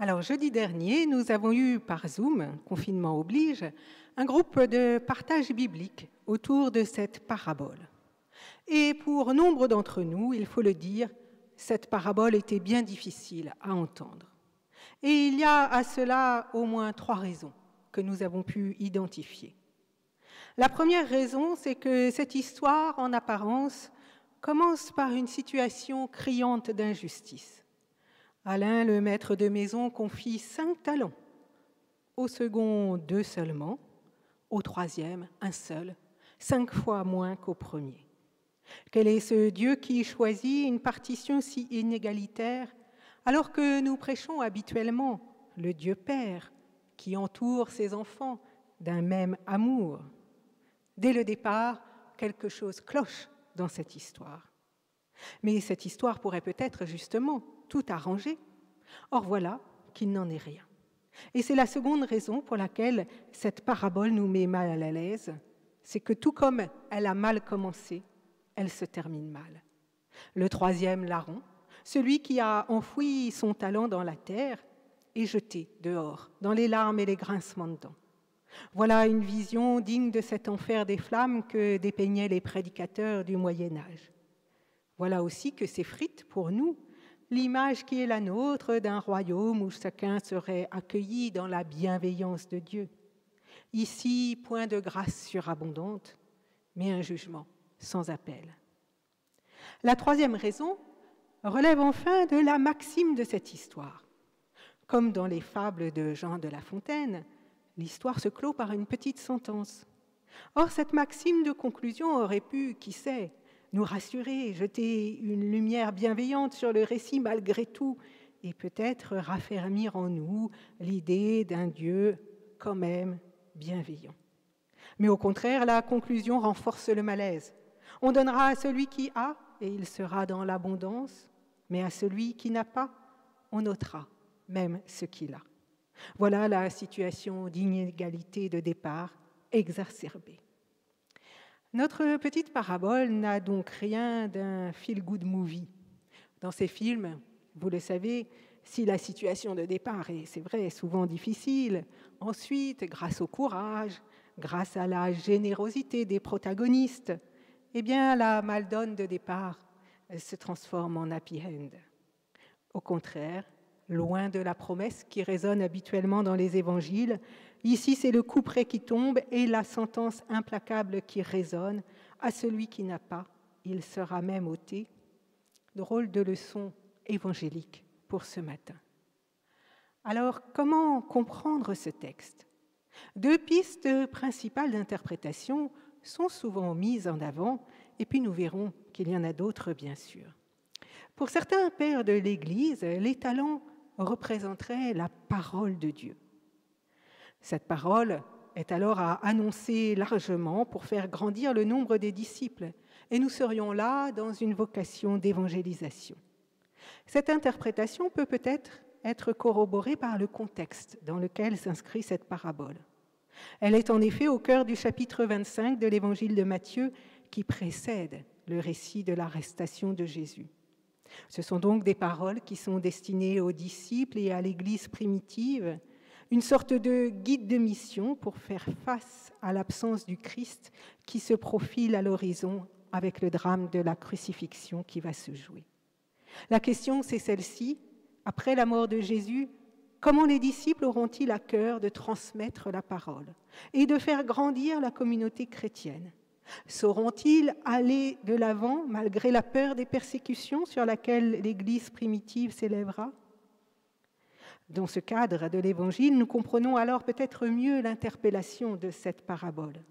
Alors, jeudi dernier, nous avons eu par Zoom, confinement oblige, un groupe de partage biblique autour de cette parabole. Et pour nombre d'entre nous, il faut le dire, cette parabole était bien difficile à entendre. Et il y a à cela au moins 3 raisons que nous avons pu identifier. La première raison, c'est que cette histoire, en apparence, commence par une situation criante d'injustice. Alain, le maître de maison, confie 5 talents. Au second, 2 seulement. Au troisième, 1 seul, 5 fois moins qu'au premier. Quel est ce Dieu qui choisit une partition si inégalitaire, alors que nous prêchons habituellement le Dieu Père qui entoure ses enfants d'un même amour? Dès le départ, quelque chose cloche dans cette histoire. Mais cette histoire pourrait peut-être justement tout arranger. Or voilà qu'il n'en est rien. Et c'est la seconde raison pour laquelle cette parabole nous met mal à l'aise, c'est que tout comme elle a mal commencé, elle se termine mal. Le troisième larron, celui qui a enfoui son talent dans la terre, est jeté dehors, dans les larmes et les grincements de dents. Voilà une vision digne de cet enfer des flammes que dépeignaient les prédicateurs du Moyen-Âge. Voilà aussi que s'effrite pour nous l'image qui est la nôtre d'un royaume où chacun serait accueilli dans la bienveillance de Dieu. Ici, point de grâce surabondante, mais un jugement sans appel. La troisième raison relève enfin de la maxime de cette histoire. Comme dans les fables de Jean de La Fontaine, l'histoire se clôt par une petite sentence. Or, cette maxime de conclusion aurait pu, qui sait, nous rassurer, jeter une lumière bienveillante sur le récit malgré tout, et peut-être raffermir en nous l'idée d'un Dieu quand même bienveillant. Mais au contraire, la conclusion renforce le malaise. On donnera à celui qui a, et il sera dans l'abondance, mais à celui qui n'a pas, on ôtera même ce qu'il a. Voilà la situation d'inégalité de départ exacerbée. Notre petite parabole n'a donc rien d'un feel-good movie. Dans ces films, vous le savez, si la situation de départ est, c'est vrai, souvent difficile, ensuite, grâce au courage, grâce à la générosité des protagonistes, eh bien, la maldonne de départ se transforme en happy end. Au contraire, loin de la promesse qui résonne habituellement dans les évangiles, ici c'est le couperet qui tombe et la sentence implacable qui résonne. À celui qui n'a pas, il sera même ôté. Drôle de leçon évangélique pour ce matin. Alors, comment comprendre ce texte ? 2 pistes principales d'interprétation sont souvent mises en avant, et puis nous verrons qu'il y en a d'autres, bien sûr. Pour certains pères de l'Église, les talents représenteraient la parole de Dieu. Cette parole est alors à annoncer largement pour faire grandir le nombre des disciples, et nous serions là dans une vocation d'évangélisation. Cette interprétation peut peut-être être corroborée par le contexte dans lequel s'inscrit cette parabole. Elle est en effet au cœur du chapitre 25 de l'évangile de Matthieu qui précède le récit de l'arrestation de Jésus. Ce sont donc des paroles qui sont destinées aux disciples et à l'Église primitive, une sorte de guide de mission pour faire face à l'absence du Christ qui se profile à l'horizon avec le drame de la crucifixion qui va se jouer. La question, c'est celle-ci. Après la mort de Jésus, comment les disciples auront-ils à cœur de transmettre la parole et de faire grandir la communauté chrétienne ? Sauront-ils aller de l'avant malgré la peur des persécutions sur laquelle l'Église primitive s'élèvera ? Dans ce cadre de l'Évangile, nous comprenons alors peut-être mieux l'interpellation de cette parabole.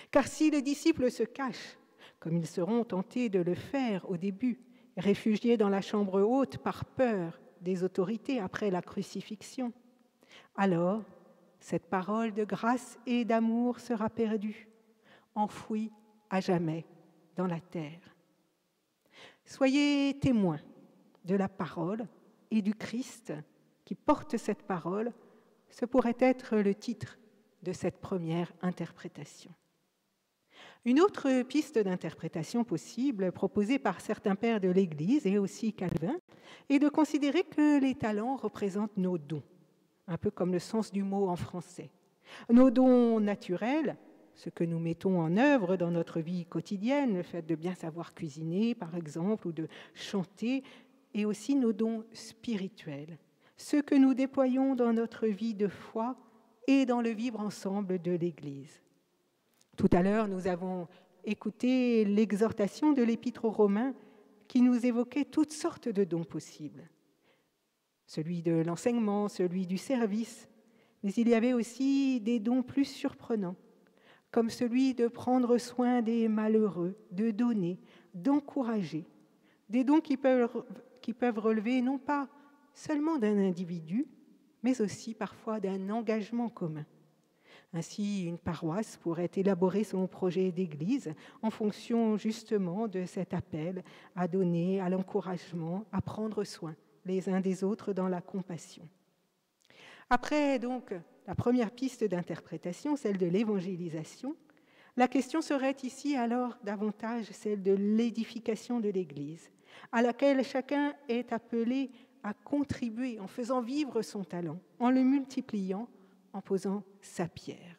Car si les disciples se cachent, comme ils seront tentés de le faire au début, réfugiés dans la chambre haute par peur des autorités après la crucifixion, alors cette parole de grâce et d'amour sera perdue, enfouie à jamais dans la terre. Soyez témoins de la parole et du Christ qui porte cette parole, ce pourrait être le titre de cette première interprétation. Une autre piste d'interprétation possible, proposée par certains pères de l'Église et aussi Calvin, est de considérer que les talents représentent nos dons, un peu comme le sens du mot en français. Nos dons naturels, ce que nous mettons en œuvre dans notre vie quotidienne, le fait de bien savoir cuisiner, par exemple, ou de chanter, et aussi nos dons spirituels, ce que nous déployons dans notre vie de foi et dans le vivre ensemble de l'Église. Tout à l'heure, nous avons écouté l'exhortation de l'Épître aux Romains qui nous évoquait toutes sortes de dons possibles. Celui de l'enseignement, celui du service, mais il y avait aussi des dons plus surprenants, comme celui de prendre soin des malheureux, de donner, d'encourager, des dons qui peuvent relever non pas seulement d'un individu, mais aussi parfois d'un engagement commun. Ainsi, une paroisse pourrait élaborer son projet d'église en fonction justement de cet appel à donner, à l'encouragement, à prendre soin les uns des autres dans la compassion. Après donc la première piste d'interprétation, celle de l'évangélisation, la question serait ici alors davantage celle de l'édification de l'Église, à laquelle chacun est appelé à contribuer en faisant vivre son talent, en le multipliant, en posant sa pierre.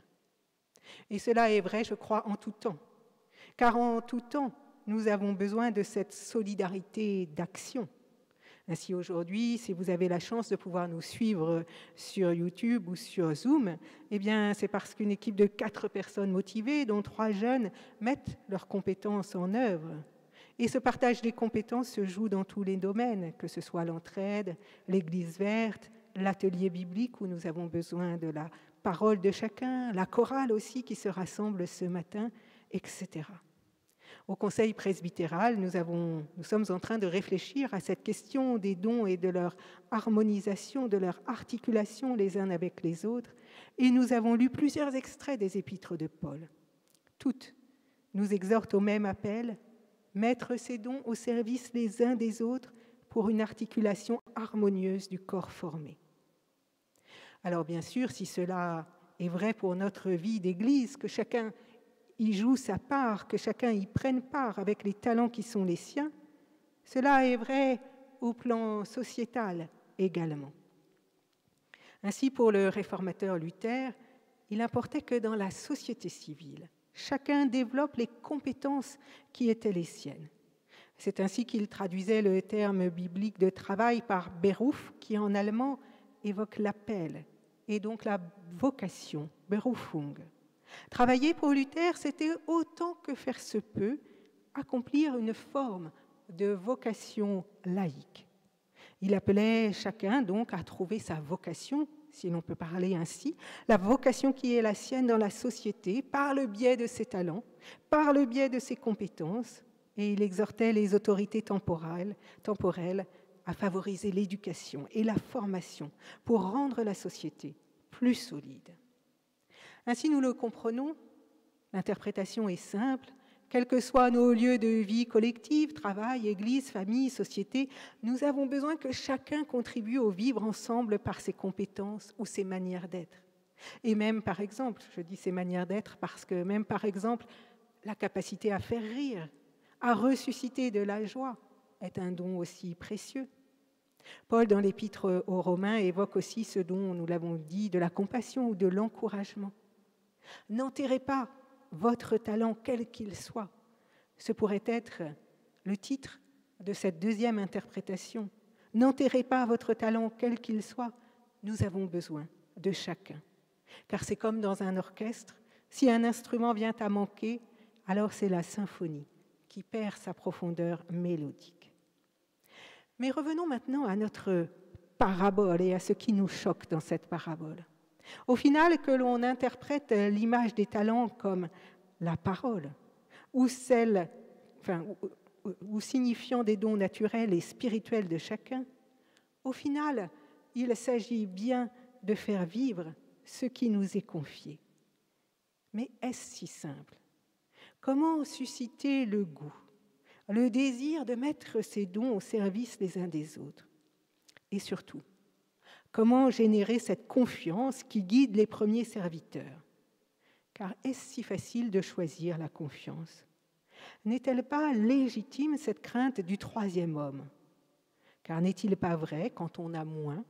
Et cela est vrai, je crois, en tout temps, car en tout temps, nous avons besoin de cette solidarité d'action. Ainsi aujourd'hui, si vous avez la chance de pouvoir nous suivre sur YouTube ou sur Zoom, eh bien, c'est parce qu'une équipe de 4 personnes motivées, dont 3 jeunes, mettent leurs compétences en œuvre. Et ce partage des compétences se joue dans tous les domaines, que ce soit l'entraide, l'église verte, l'atelier biblique où nous avons besoin de la parole de chacun, la chorale aussi qui se rassemble ce matin, etc. Au Conseil presbytéral, nous sommes en train de réfléchir à cette question des dons et de leur harmonisation, de leur articulation les uns avec les autres, et nous avons lu plusieurs extraits des épîtres de Paul. Toutes nous exhortent au même appel, mettre ces dons au service les uns des autres pour une articulation harmonieuse du corps formé. Alors bien sûr, si cela est vrai pour notre vie d'Église, que chacun y joue sa part, que chacun y prenne part avec les talents qui sont les siens, cela est vrai au plan sociétal également. Ainsi, pour le réformateur Luther, il importait que dans la société civile, chacun développe les compétences qui étaient les siennes. C'est ainsi qu'il traduisait le terme biblique de travail par Beruf, qui en allemand évoque l'appel, et donc la vocation, Berufung. Travailler pour Luther, c'était autant que faire se peut accomplir une forme de vocation laïque. Il appelait chacun donc à trouver sa vocation, si l'on peut parler ainsi, la vocation qui est la sienne dans la société par le biais de ses talents, par le biais de ses compétences, et il exhortait les autorités temporelles à favoriser l'éducation et la formation pour rendre la société plus solide. Ainsi, nous le comprenons, l'interprétation est simple. Quels que soient nos lieux de vie collective, travail, église, famille, société, nous avons besoin que chacun contribue au vivre ensemble par ses compétences ou ses manières d'être. Et même, par exemple, je dis ses manières d'être parce que même, par exemple, la capacité à faire rire, à ressusciter de la joie est un don aussi précieux. Paul, dans l'Épître aux Romains, évoque aussi ce dont, nous l'avons dit, de la compassion ou de l'encouragement. N'enterrez pas votre talent, quel qu'il soit. Ce pourrait être le titre de cette deuxième interprétation. N'enterrez pas votre talent, quel qu'il soit. Nous avons besoin de chacun. Car c'est comme dans un orchestre, si un instrument vient à manquer, alors c'est la symphonie qui perd sa profondeur mélodique. Mais revenons maintenant à notre parabole et à ce qui nous choque dans cette parabole. Au final, que l'on interprète l'image des talents comme la parole, ou signifiant des dons naturels et spirituels de chacun, au final, il s'agit bien de faire vivre ce qui nous est confié. Mais est-ce si simple ? Comment susciter le goût, le désir de mettre ces dons au service les uns des autres ? Et surtout, comment générer cette confiance qui guide les premiers serviteurs ? Car est-ce si facile de choisir la confiance ? N'est-elle pas légitime cette crainte du troisième homme ? Car n'est-il pas vrai, quand on a moins,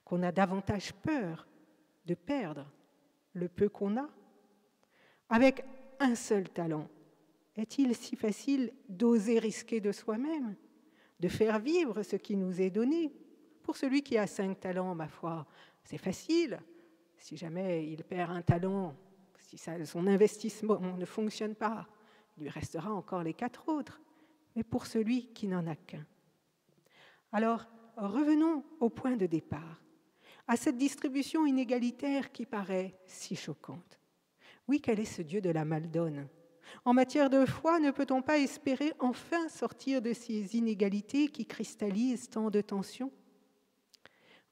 qu'on a davantage peur de perdre le peu qu'on a? Avec un seul talent, est-il si facile d'oser risquer de soi-même, de faire vivre ce qui nous est donné? Pour celui qui a 5 talents, ma foi, c'est facile. Si jamais il perd un talent, si son investissement ne fonctionne pas, il lui restera encore les 4 autres. Mais pour celui qui n'en a qu'un. Alors, revenons au point de départ, à cette distribution inégalitaire qui paraît si choquante. Oui, quel est ce Dieu de la maldonne? En matière de foi, ne peut-on pas espérer enfin sortir de ces inégalités qui cristallisent tant de tensions?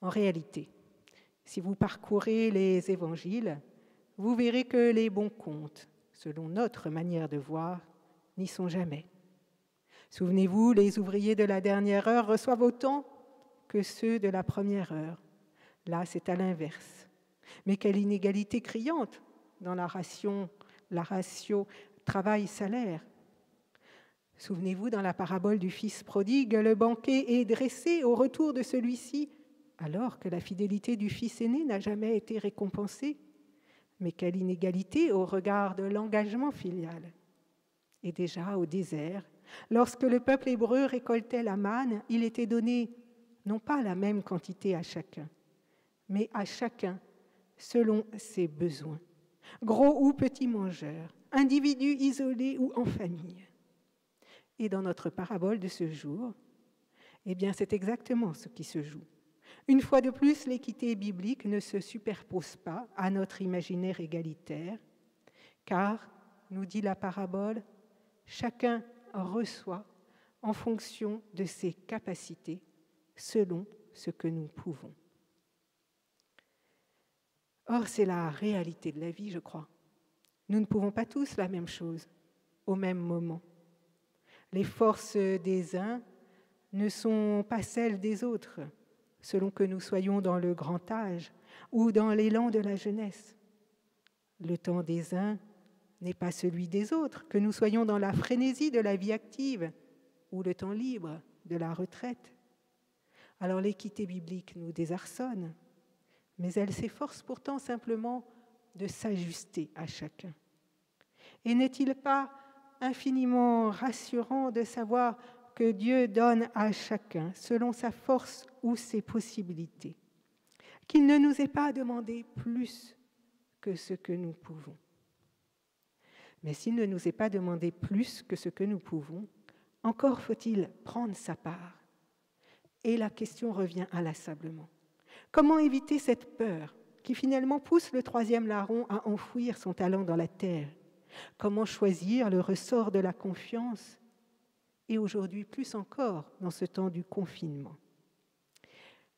En réalité, si vous parcourez les évangiles, vous verrez que les bons comptes, selon notre manière de voir, n'y sont jamais. Souvenez-vous, les ouvriers de la dernière heure reçoivent autant que ceux de la première heure. Là, c'est à l'inverse. Mais quelle inégalité criante dans la ratio travail-salaire. Souvenez-vous, dans la parabole du fils prodigue, le banquet est dressé au retour de celui-ci, alors que la fidélité du fils aîné n'a jamais été récompensée. Mais quelle inégalité au regard de l'engagement filial. Et déjà au désert, lorsque le peuple hébreu récoltait la manne, il était donné non pas la même quantité à chacun, mais à chacun selon ses besoins, gros ou petits mangeurs, individus isolés ou en famille. Et dans notre parabole de ce jour, eh bien, c'est exactement ce qui se joue. Une fois de plus, l'équité biblique ne se superpose pas à notre imaginaire égalitaire, car, nous dit la parabole, chacun reçoit en fonction de ses capacités, selon ce que nous pouvons. Or, c'est la réalité de la vie, je crois. Nous ne pouvons pas tous la même chose, au même moment. Les forces des uns ne sont pas celles des autres, selon que nous soyons dans le grand âge ou dans l'élan de la jeunesse. Le temps des uns n'est pas celui des autres, que nous soyons dans la frénésie de la vie active ou le temps libre de la retraite. Alors l'équité biblique nous désarçonne, mais elle s'efforce pourtant simplement de s'ajuster à chacun. Et n'est-il pas infiniment rassurant de savoir que Dieu donne à chacun selon sa force ou ses possibilités, qu'il ne nous est pas demandé plus que ce que nous pouvons. Mais s'il ne nous est pas demandé plus que ce que nous pouvons, encore faut-il prendre sa part. Et la question revient inlassablement. Comment éviter cette peur qui finalement pousse le troisième larron à enfouir son talent dans la terre? Comment choisir le ressort de la confiance? Et aujourd'hui, plus encore, dans ce temps du confinement.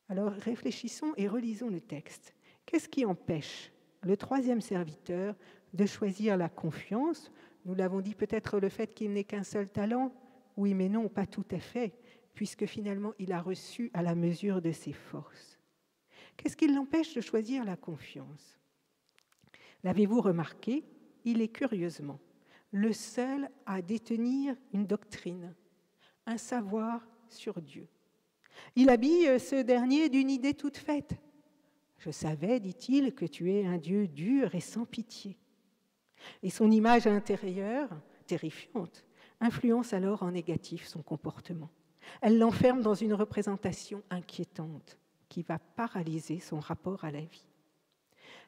Alors réfléchissons et relisons le texte. Qu'est-ce qui empêche le troisième serviteur de choisir la confiance? Nous l'avons dit, peut-être le fait qu'il n'ait qu'un seul talent. Oui, mais non, pas tout à fait, puisque finalement il a reçu à la mesure de ses forces. Qu'est-ce qui l'empêche de choisir la confiance? L'avez-vous remarqué? Il est curieusement le seul à détenir une doctrine, un savoir sur Dieu. Il habille ce dernier d'une idée toute faite. « Je savais, dit-il, que tu es un Dieu dur et sans pitié. » Et son image intérieure, terrifiante, influence alors en négatif son comportement. Elle l'enferme dans une représentation inquiétante qui va paralyser son rapport à la vie.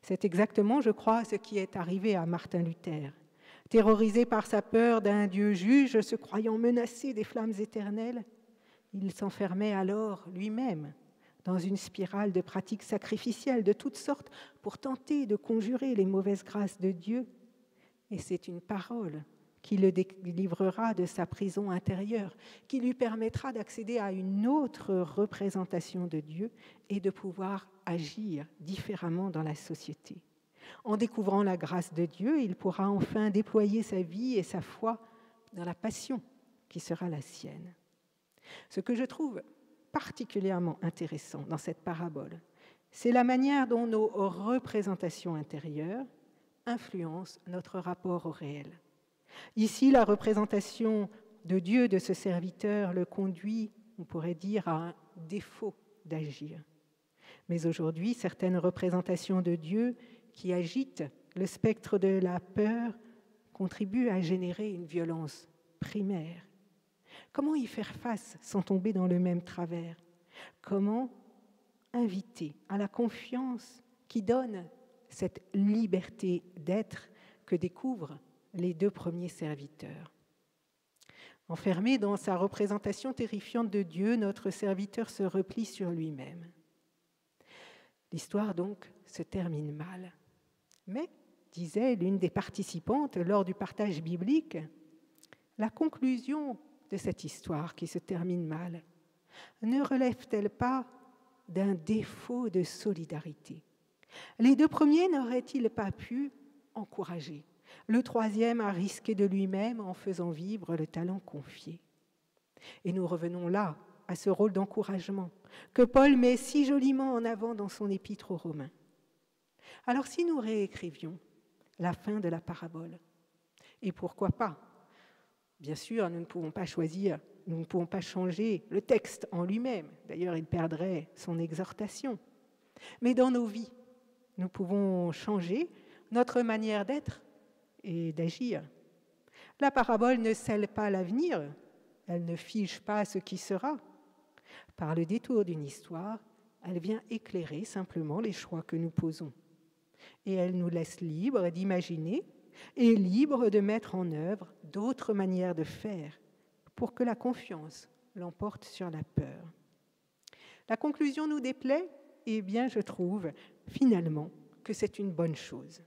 C'est exactement, je crois, ce qui est arrivé à Martin Luther. Terrorisé par sa peur d'un Dieu juge, se croyant menacé des flammes éternelles, il s'enfermait alors lui-même dans une spirale de pratiques sacrificielles de toutes sortes pour tenter de conjurer les mauvaises grâces de Dieu. Et c'est une parole qui le délivrera de sa prison intérieure, qui lui permettra d'accéder à une autre représentation de Dieu et de pouvoir agir différemment dans la société. En découvrant la grâce de Dieu, il pourra enfin déployer sa vie et sa foi dans la passion qui sera la sienne. Ce que je trouve particulièrement intéressant dans cette parabole, c'est la manière dont nos représentations intérieures influencent notre rapport au réel. Ici, la représentation de Dieu de ce serviteur le conduit, on pourrait dire, à un défaut d'agir. Mais aujourd'hui, certaines représentations de Dieu qui agitent le spectre de la peur contribuent à générer une violence primaire. Comment y faire face sans tomber dans le même travers? Comment inviter à la confiance qui donne cette liberté d'être que découvrent les 2 premiers serviteurs? Enfermé dans sa représentation terrifiante de Dieu, notre serviteur se replie sur lui-même. L'histoire donc se termine mal. Mais, disait l'une des participantes lors du partage biblique, la conclusion de cette histoire qui se termine mal ne relève-t-elle pas d'un défaut de solidarité? Les 2 premiers n'auraient-ils pas pu encourager le 3e à risquer de lui-même en faisant vivre le talent confié? Et nous revenons là à ce rôle d'encouragement que Paul met si joliment en avant dans son épître aux Romains. Alors si nous réécrivions la fin de la parabole, et pourquoi pas? Bien sûr, nous ne pouvons pas choisir, nous ne pouvons pas changer le texte en lui-même. D'ailleurs, il perdrait son exhortation. Mais dans nos vies, nous pouvons changer notre manière d'être et d'agir. La parabole ne scelle pas l'avenir, elle ne fige pas ce qui sera. Par le détour d'une histoire, elle vient éclairer simplement les choix que nous posons. Et elle nous laisse libres d'imaginer et libres de mettre en œuvre d'autres manières de faire pour que la confiance l'emporte sur la peur. La conclusion nous déplaît? Eh bien, je trouve finalement que c'est une bonne chose,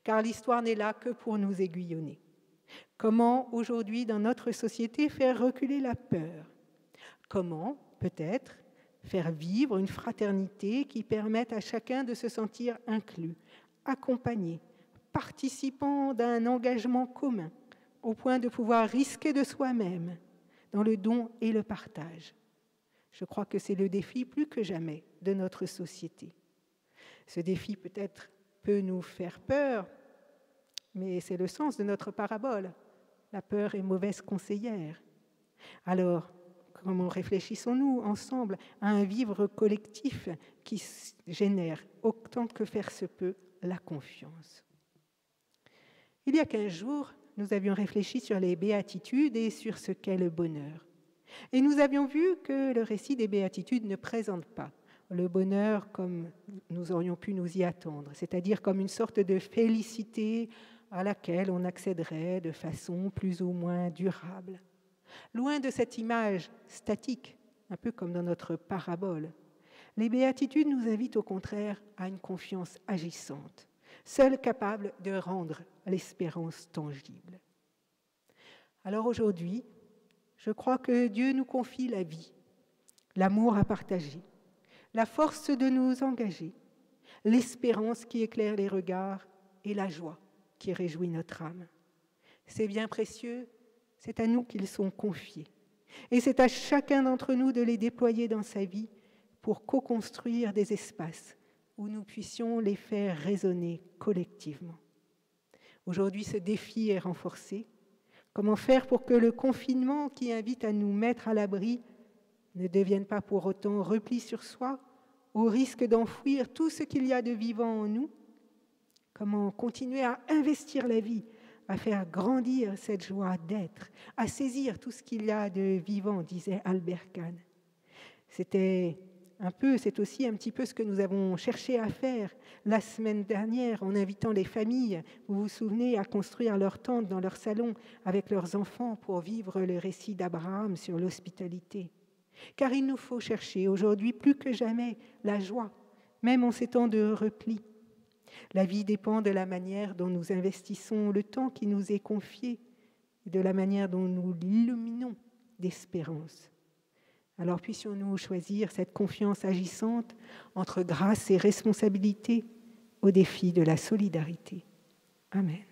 car l'histoire n'est là que pour nous aiguillonner. Comment aujourd'hui dans notre société faire reculer la peur? Comment peut-être faire vivre une fraternité qui permette à chacun de se sentir inclus, accompagné, participant d'un engagement commun, au point de pouvoir risquer de soi-même dans le don et le partage? Je crois que c'est le défi plus que jamais de notre société. Ce défi peut-être peut nous faire peur, mais c'est le sens de notre parabole. La peur est mauvaise conseillère. Alors, comment réfléchissons-nous ensemble à un vivre collectif qui génère, autant que faire se peut, la confiance? Il y a 15 jours, nous avions réfléchi sur les béatitudes et sur ce qu'est le bonheur. Et nous avions vu que le récit des béatitudes ne présente pas le bonheur comme nous aurions pu nous y attendre, c'est-à-dire comme une sorte de félicité à laquelle on accéderait de façon plus ou moins durable. Loin de cette image statique, un peu comme dans notre parabole, les béatitudes nous invitent au contraire à une confiance agissante, seule capable de rendre l'espérance tangible. Alors aujourd'hui, je crois que Dieu nous confie la vie, l'amour à partager, la force de nous engager, l'espérance qui éclaire les regards et la joie qui réjouit notre âme. C'est bien précieux, c'est à nous qu'ils sont confiés. Et c'est à chacun d'entre nous de les déployer dans sa vie pour co-construire des espaces où nous puissions les faire résonner collectivement. Aujourd'hui, ce défi est renforcé. Comment faire pour que le confinement qui invite à nous mettre à l'abri ne devienne pas pour autant repli sur soi, au risque d'enfouir tout ce qu'il y a de vivant en nous? Comment continuer à investir la vie, à faire grandir cette joie d'être, à saisir tout ce qu'il y a de vivant, disait Albert Kahn. C'est aussi un petit peu ce que nous avons cherché à faire la semaine dernière en invitant les familles, vous vous souvenez, à construire leur tente dans leur salon avec leurs enfants pour vivre le récit d'Abraham sur l'hospitalité. Car il nous faut chercher aujourd'hui plus que jamais la joie, même en ces temps de repli. La vie dépend de la manière dont nous investissons le temps qui nous est confié et de la manière dont nous l'illuminons d'espérance. Alors puissions-nous choisir cette confiance agissante entre grâce et responsabilité au défi de la solidarité. Amen.